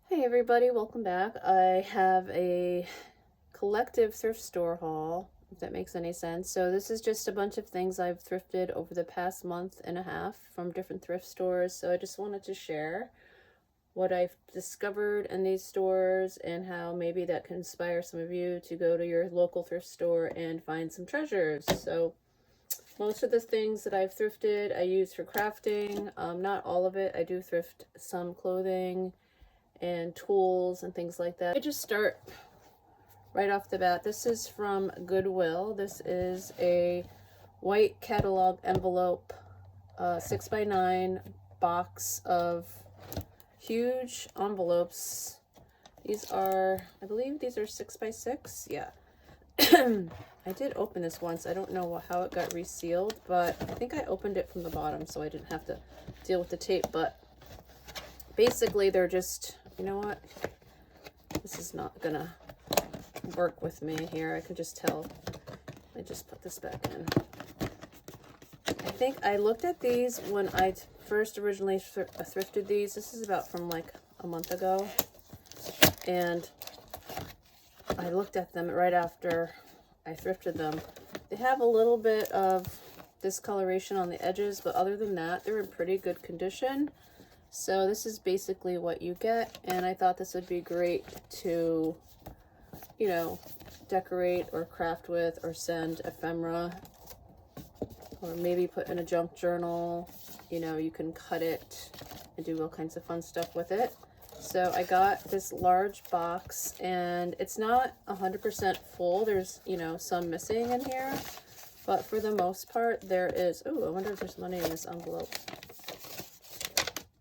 Hey everybody, welcome back. I have a collective thrift store haul, if that makes any sense. So this is just a bunch of things I've thrifted over the past month and a half from different thrift stores. So I just wanted to share what I've discovered in these stores and how maybe that can inspire some of you to go to your local thrift store and find some treasures. So most of the things that I've thrifted I use for crafting. Not all of it. I do thrift some clothing and tools and things like that. I just start right off the bat. This is from Goodwill. This is a white catalog envelope, 6x9 box of huge envelopes. These are, I believe these are 6x6. Yeah. I did open this once. I don't know how it got resealed, but I think I opened it from the bottom so I didn't have to deal with the tape. But basically they're just, you know what? This is not gonna work with me here. I can just tell. I just put this back in. I think I looked at these when I first originally thrifted these. This is about from like a month ago. And I looked at them right after I thrifted them. They have a little bit of discoloration on the edges, but other than that, they're in pretty good condition. So this is basically what you get, and I thought this would be great to, you know, decorate or craft with or send ephemera, or maybe put in a junk journal. You know, you can cut it and do all kinds of fun stuff with it. So I got this large box, and it's not 100% full. There's, you know, some missing in here, but for the most part there is. Oh, I wonder if there's money in this envelope.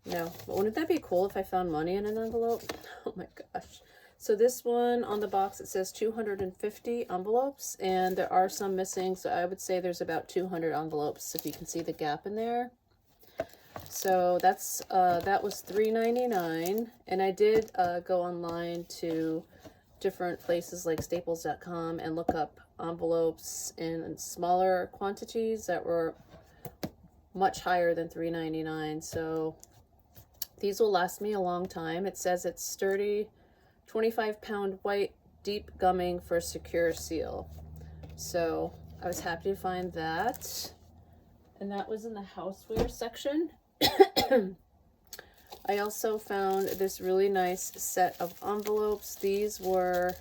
No, but wouldn't that be cool if I found money in an envelope? Oh my gosh. So this one on the box, it says 250 envelopes, and there are some missing. So I would say there's about 200 envelopes, if you can see the gap in there. So that's that was $3.99, and I did go online to different places like staples.com and look up envelopes in smaller quantities that were much higher than $3.99. So these will last me a long time. It says it's sturdy, 25-pound white, deep gumming for secure seal. So I was happy to find that. And that was in the houseware section. I also found this really nice set of envelopes. These were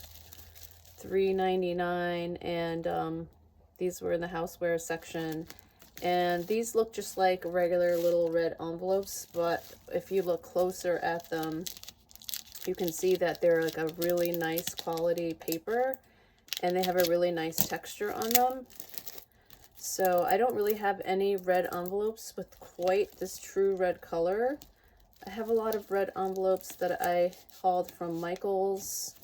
$3.99, and these were in the houseware section. And these look just like regular little red envelopes, but if you look closer at them, you can see that they're like a really nice quality paper, and they have a really nice texture on them. So I don't really have any red envelopes with quite this true red color. I have a lot of red envelopes that I hauled from Michael's,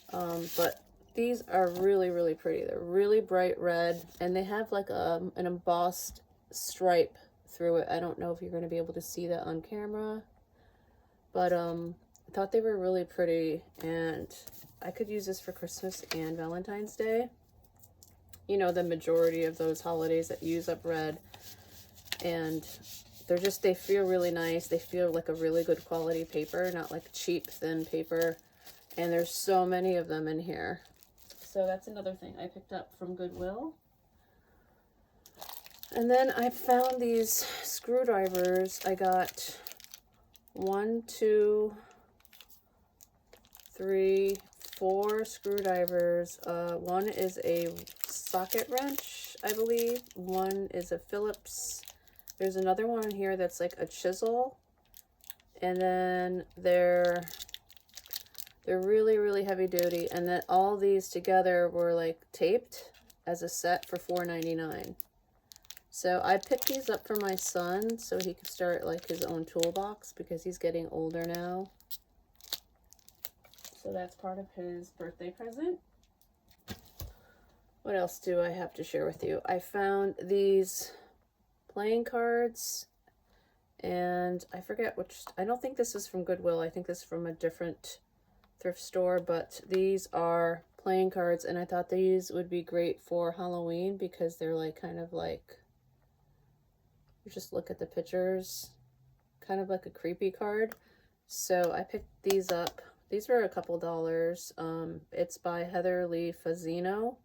but these are really, really pretty. They're really bright red, and they have like an embossed stripe through it. I don't know if you're going to be able to see that on camera, but I thought they were really pretty, and I could use this for Christmas and Valentine's Day. You know, the majority of those holidays that use up red, and they feel really nice. They feel like a really good quality paper, not like cheap, thin paper. And there's so many of them in here. So that's another thing I picked up from Goodwill. And then I found these screwdrivers. I got 1, 2, 3, 4 screwdrivers. One is a socket wrench, I believe. One is a Phillips. There's another one here that's like a chisel. And then they're really, really heavy duty. And then all these together were like taped as a set for $4.99. So I picked these up for my son so he could start like his own toolbox because he's getting older now. So that's part of his birthday present. What else do I have to share with you? I found these playing cards, and I forget which. I don't think this is from Goodwill. I think this is from a different thrift store, but these are playing cards, and I thought these would be great for Halloween because they're like kind of like, you just look at the pictures, kind of like a creepy card. So I picked these up. These were a couple dollars. It's by Heather Lee Fazzino.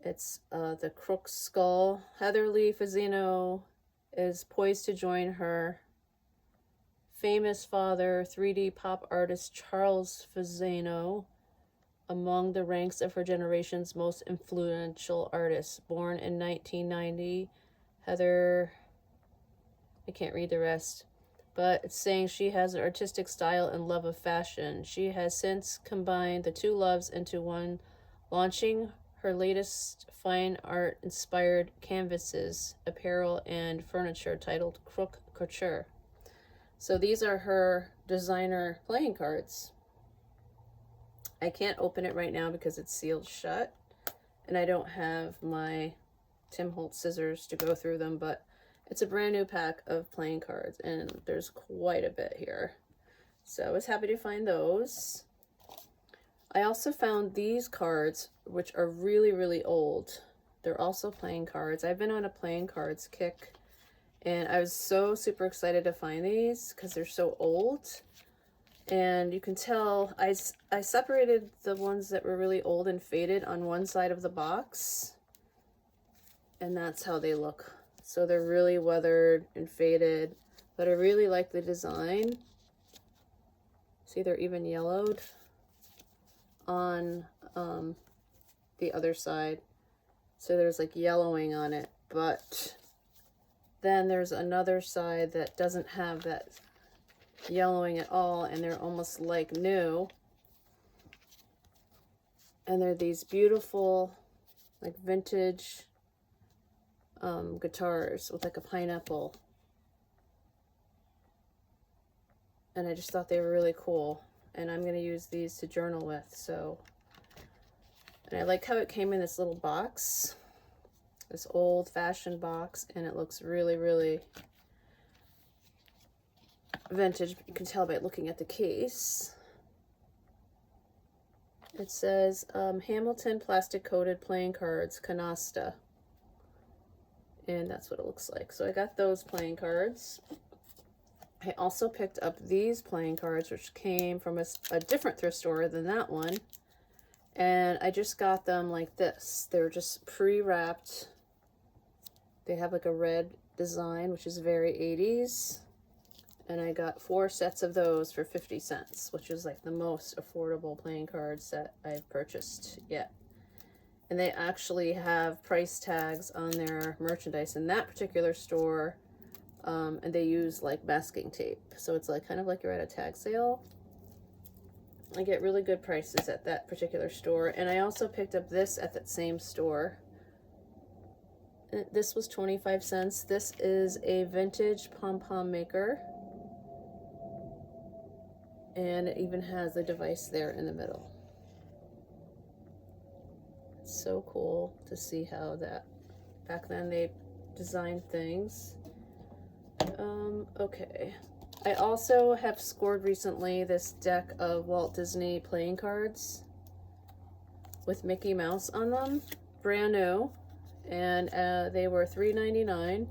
It's the Crook's Skull. Heather Lee Fazzino is poised to join her famous father, 3D pop artist Charles Fazzino, among the ranks of her generation's most influential artists. Born in 1990, Heather, I can't read the rest, but it's saying she has an artistic style and love of fashion. She has since combined the two loves into one, launching her latest fine art inspired canvases, apparel, and furniture titled Crook Couture. So these are her designer playing cards. I can't open it right now because it's sealed shut, and I don't have my Tim Holtz scissors to go through them, but it's a brand new pack of playing cards, and there's quite a bit here. So I was happy to find those. I also found these cards, which are really, really old. They're also playing cards. I've been on a playing cards kick, and I was so super excited to find these because they're so old. And you can tell I separated the ones that were really old and faded on one side of the box. And that's how they look. So they're really weathered and faded. But I really like the design. See, they're even yellowed on the other side. So there's like yellowing on it. But then there's another side that doesn't have that yellowing at all, and they're almost like new. And they're these beautiful, like vintage guitars with like a pineapple. And I just thought they were really cool. And I'm going to use these to journal with. So, and I like how it came in this little box, this old fashioned box, and it looks really, really vintage. You can tell by looking at the case. It says Hamilton plastic coated playing cards, canasta. And that's what it looks like. So I got those playing cards. I also picked up these playing cards, which came from a different thrift store than that one. And I just got them like this. They're just pre-wrapped. They have like a red design, which is very 80s. And I got 4 sets of those for 50 cents, which is like the most affordable playing cards that I've purchased yet. And they actually have price tags on their merchandise in that particular store. And they use like masking tape. So it's like kind of like you're at a tag sale. I get really good prices at that particular store. And I also picked up this at that same store. This was 25 cents. This is a vintage pom-pom maker. And it even has the device there in the middle. It's so cool to see how that, back then they designed things. Okay. I also have scored recently this deck of Walt Disney playing cards with Mickey Mouse on them. Brand new. And they were $3.99.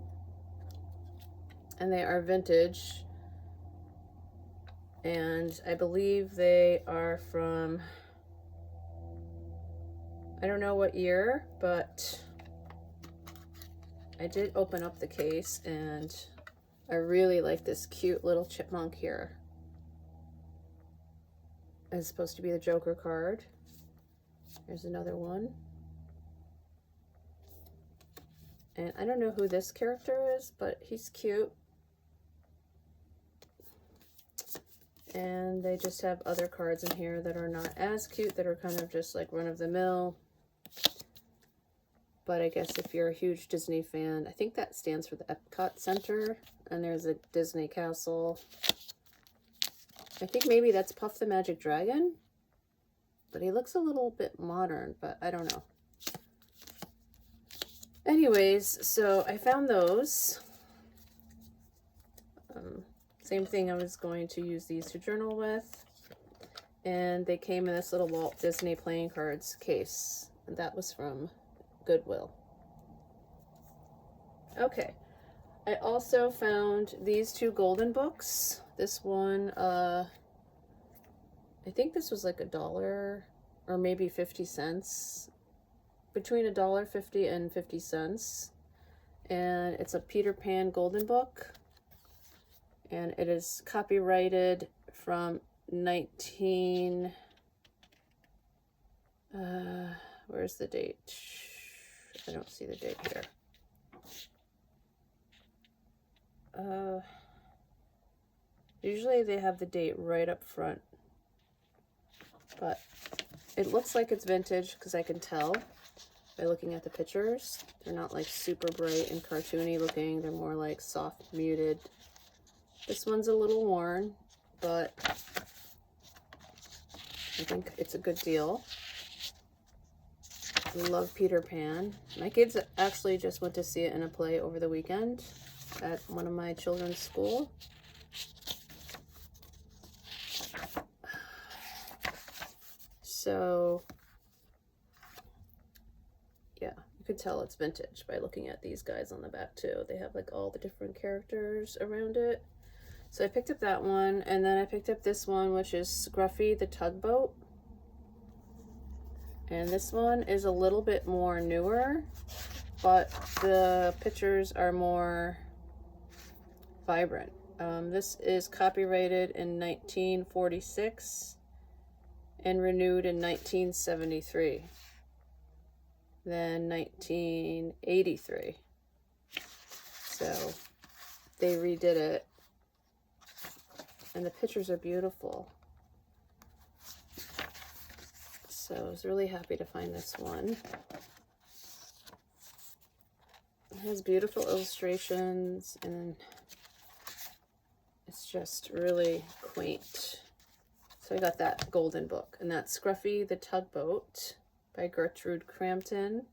And they are vintage. And I believe they are from, I don't know what year, but I did open up the case, and I really like this cute little chipmunk here. It's supposed to be the Joker card. There's another one. And I don't know who this character is, but he's cute. And they just have other cards in here that are not as cute, that are kind of just like run-of-the-mill. But I guess if you're a huge Disney fan, I think that stands for the Epcot Center. And there's a Disney castle. I think maybe that's Puff the Magic Dragon. But he looks a little bit modern, but I don't know. Anyways, so I found those. Same thing, I was going to use these to journal with. And they came in this little Walt Disney playing cards case. And that was from Goodwill. Okay. I also found these 2 golden books. This one, I think this was like $1 or maybe 50 cents, between $1.50 and 50 cents. And it's a Peter Pan Golden Book, and it is copyrighted from 19, where's the date? I don't see the date here. Usually they have the date right up front, but it looks like it's vintage because I can tell by looking at the pictures. They're not like super bright and cartoony looking. They're more like soft, muted. This one's a little worn, but I think it's a good deal. I love Peter Pan. My kids actually just went to see it in a play over the weekend at one of my children's school. So yeah, you could tell it's vintage by looking at these guys on the back too. They have like all the different characters around it. So I picked up that one, and then I picked up this one, which is Scruffy the Tugboat. And this one is a little bit more newer, but the pictures are more vibrant. This is copyrighted in 1946 and renewed in 1973, then 1983. So they redid it, and the pictures are beautiful. So I was really happy to find this one. It has beautiful illustrations, and it's just really quaint. So I got that Golden Book, and that's Scruffy the Tugboat by Gertrude Crampton.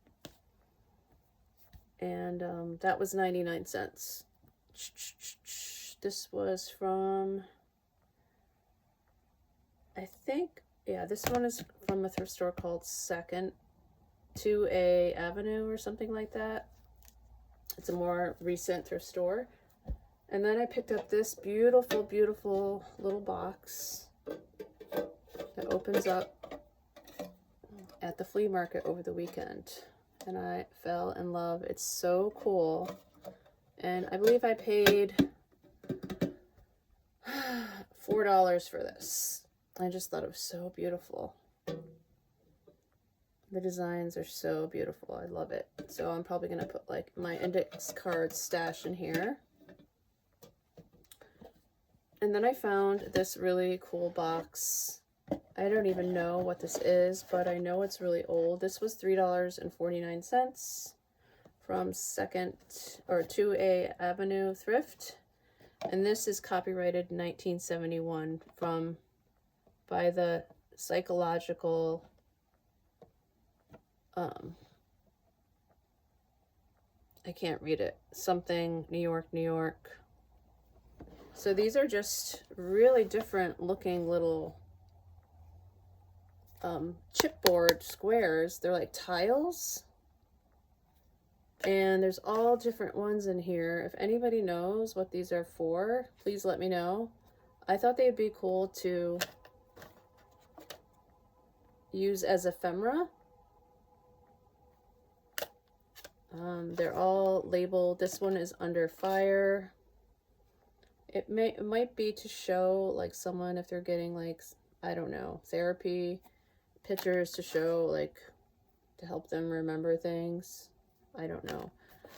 And that was 99 cents. This was from, I think, yeah, this one is from a thrift store called 2nd 2A Avenue or something like that. It's a more recent thrift store. And then I picked up this beautiful, beautiful little box that opens up at the flea market over the weekend. And I fell in love. It's so cool. And I believe I paid $4 for this. I just thought it was so beautiful. The designs are so beautiful. I love it. So I'm probably going to put like my index card stash in here. And then I found this really cool box. I don't even know what this is, but I know it's really old. This was $3.49 from 2nd or 2A Avenue Thrift. And this is copyrighted 1971 by the psychological I can't read it. Something New York, New York. So these are just really different looking little chipboard squares. They're like tiles. And there's all different ones in here. If anybody knows what these are for, please let me know. I thought they'd be cool to use as ephemera. They're all labeled. This one is Under Fire. It might be to show like someone if they're getting like, I don't know, therapy, pictures to show like to help them remember things. I don't know.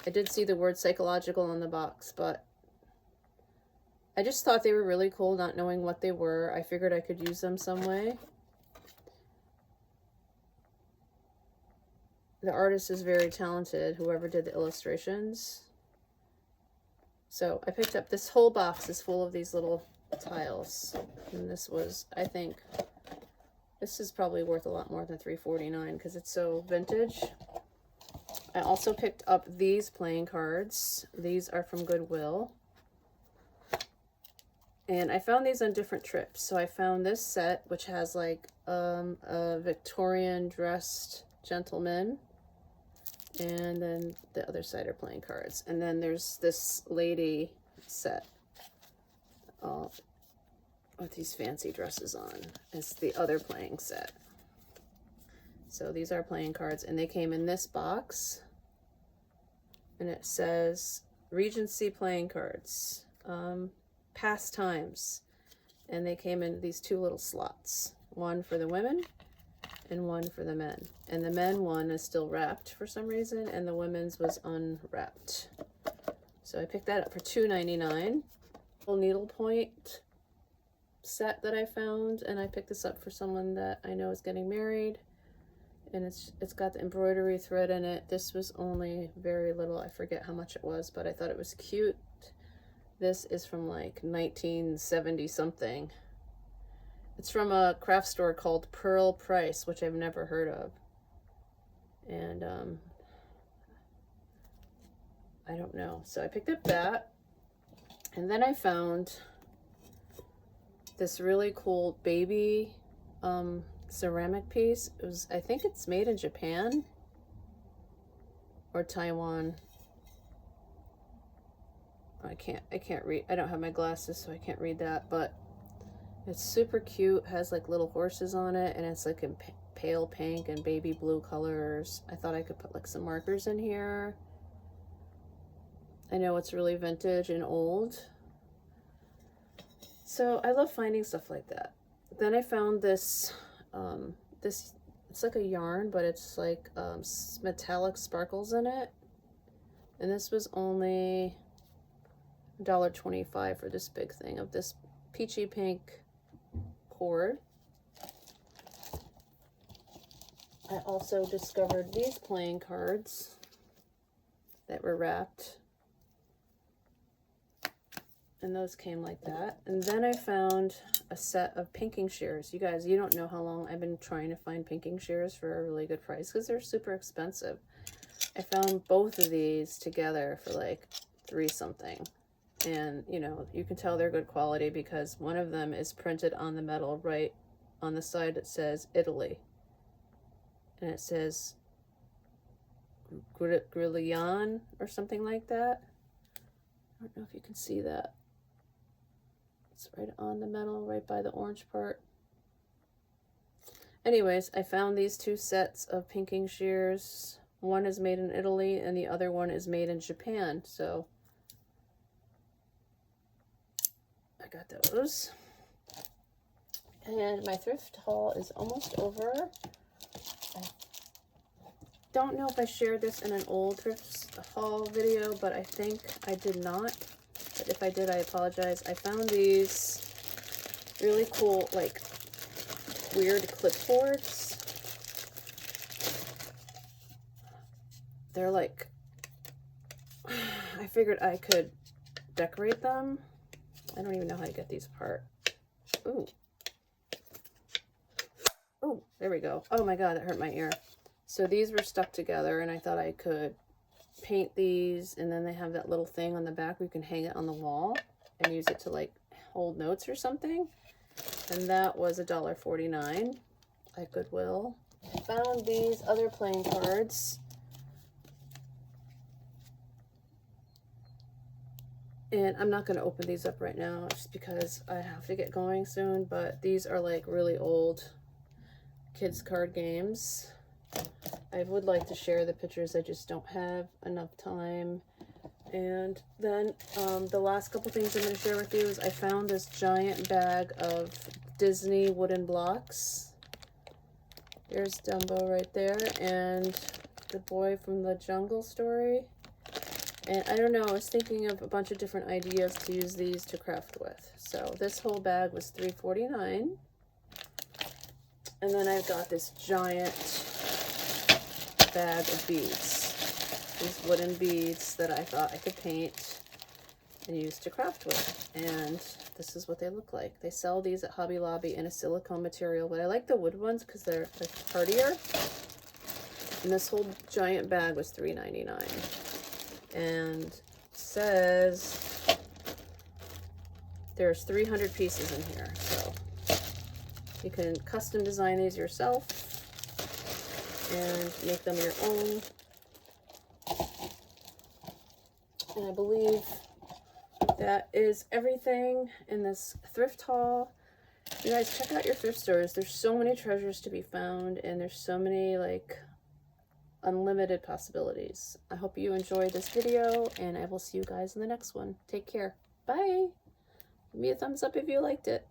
I did see the word psychological on the box, but I just thought they were really cool, not knowing what they were. I figured I could use them some way. The artist is very talented, whoever did the illustrations. So I picked up this whole box is full of these little tiles. And this was, I think, this is probably worth a lot more than $3.49 because it's so vintage. I also picked up these playing cards. These are from Goodwill. And I found these on different trips. So I found this set, which has like a Victorian dressed gentleman. And then the other side are playing cards. And then there's this lady set. with these fancy dresses on. It's the other playing set. So these are playing cards, and they came in this box, and it says Regency playing cards, pastimes, and they came in these two little slots, one for the women and one for the men. And the men one is still wrapped for some reason, and the women's was unwrapped. So I picked that up for $2.99. Little needlepoint set that I found, and I picked this up for someone that I know is getting married. And it's got the embroidery thread in it. This was only very little. I forget how much it was, but I thought it was cute. This is from like 1970 something. It's from a craft store called Pearl Price, which I've never heard of. And I don't know. So I picked up that. And then I found this really cool baby ceramic piece. It was, I think it's made in Japan or Taiwan. I can't read. I don't have my glasses, so I can't read that, but it's super cute. Has like little horses on it, and it's like in pale pink and baby blue colors. I thought I could put like some markers in here. I know it's really vintage and old, so I love finding stuff like that. Then I found this it's like a yarn, but it's like metallic sparkles in it, and this was only $1.25 for this big thing of this peachy pink cord. I also discovered these playing cards that were wrapped, and those came like that. And then I found a set of pinking shears. You guys, you don't know how long I've been trying to find pinking shears for a really good price because they're super expensive. I found both of these together for like $3 something. And, you know, you can tell they're good quality because one of them is printed on the metal right on the side. It says Italy. And it says Griglion or something like that. I don't know if you can see that. It's right on the metal, right by the orange part. Anyways, I found these two sets of pinking shears. One is made in Italy and the other one is made in Japan. So I got those. And my thrift haul is almost over. I don't know if I shared this in an old thrift haul video, but I think I did not. But if I did, I apologize. I found these really cool, like, weird clipboards. They're like, I figured I could decorate them. I don't even know how to get these apart. Ooh. Oh, there we go. Oh my God, that hurt my ear. So these were stuck together, and I thought I could paint these, and then they have that little thing on the back where you can hang it on the wall and use it to like hold notes or something. And that was $1.49 at Goodwill. I found these other playing cards, and I'm not going to open these up right now just because I have to get going soon, but these are like really old kids card games. I would like to share the pictures, I just don't have enough time. And then the last couple things I'm going to share with you is I found this giant bag of Disney wooden blocks. There's Dumbo right there, and the boy from the Jungle Story. And I don't know, I was thinking of a bunch of different ideas to use these to craft with. So this whole bag was $3.49. And then I've got this giant bag of beads. These wooden beads that I thought I could paint and use to craft with. And this is what they look like. They sell these at Hobby Lobby in a silicone material, but I like the wood ones because they're hardier. And this whole giant bag was $3.99. And it says there's 300 pieces in here, so you can custom design these yourself and make them your own. And I believe that is everything in this thrift haul. You guys, check out your thrift stores. There's so many treasures to be found, and there's so many, like, unlimited possibilities. I hope you enjoyed this video, and I will see you guys in the next one. Take care. Bye. Give me a thumbs up if you liked it.